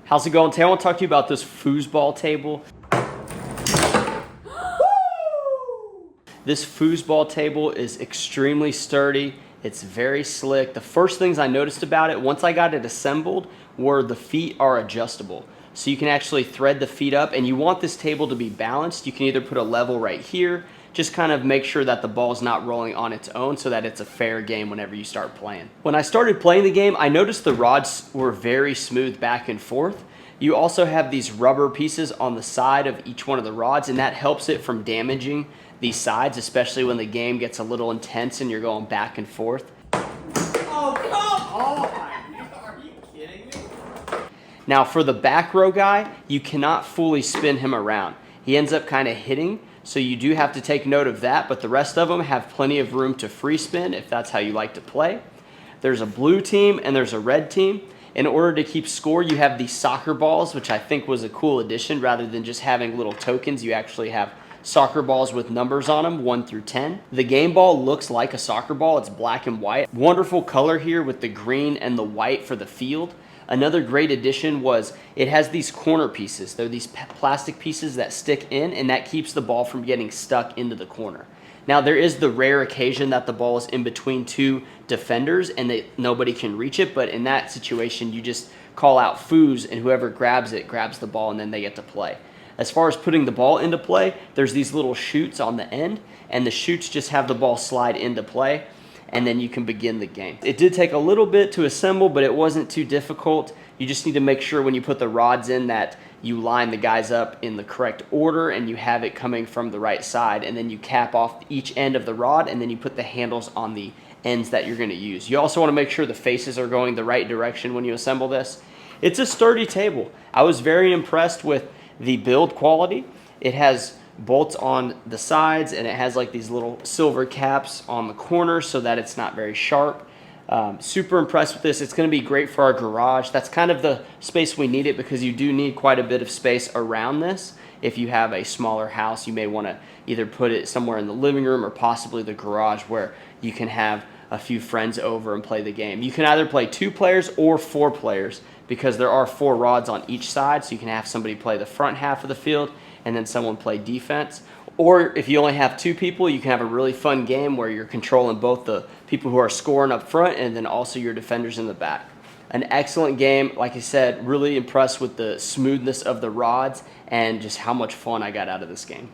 How's it going? Today I want to talk to you about this foosball table. This foosball table is extremely sturdy. It's very slick. The first things I noticed about it, once I got it assembled, were the feet are adjustable. So you can actually thread the feet up, and you want this table to be balanced. You can either put a level right here, just kind of make sure that the ball's not rolling on its own so that it's a fair game whenever you start playing. When I started playing the game, I noticed the rods were very smooth back and forth. You also have these rubber pieces on the side of each one of the rods, and that helps it from damaging these sides, especially when the game gets a little intense and you're going back and forth. Oh, come on! Are you kidding me? Now for the back row guy, you cannot fully spin him around. He ends up kind of hitting, so you do have to take note of that, but the rest of them have plenty of room to free spin if that's how you like to play. There's a blue team and there's a red team. In order to keep score, you have these soccer balls, which I think was a cool addition. Rather than just having little tokens, you actually have soccer balls with numbers on them, 1 through 10. The game ball looks like a soccer ball. It's black and white. Wonderful color here with the green and the white for the field. Another great addition was it has these corner pieces. They're these plastic pieces that stick in, and that keeps the ball from getting stuck into the corner. Now, there is the rare occasion that the ball is in between two defenders and nobody can reach it, but in that situation, you just call out foos, and whoever grabs it grabs the ball, and then they get to play. As far as putting the ball into play, there's these little chutes on the end, and the chutes just have the ball slide into play, and then you can begin the game. It did take a little bit to assemble, but it wasn't too difficult. You just need to make sure when you put the rods in that you line the guys up in the correct order and you have it coming from the right side, and then you cap off each end of the rod, and then you put the handles on the ends that you're going to use. You also want to make sure the faces are going the right direction when you assemble this. It's a sturdy table. I was very impressed with the build quality. It has bolts on the sides, and it has like these little silver caps on the corners so that it's not very sharp. Super impressed with this. It's going to be great for our garage. That's kind of the space we need it, because you do need quite a bit of space around this. If you have a smaller house, you may want to either put it somewhere in the living room or possibly the garage where you can have a few friends over and play the game. You can either play 2 players or 4 players, because there are 4 rods on each side, so you can have somebody play the front half of the field and then someone play defense. Or if you only have 2 people, you can have a really fun game where you're controlling both the people who are scoring up front and then also your defenders in the back. An excellent game. Like I said, really impressed with the smoothness of the rods and just how much fun I got out of this game.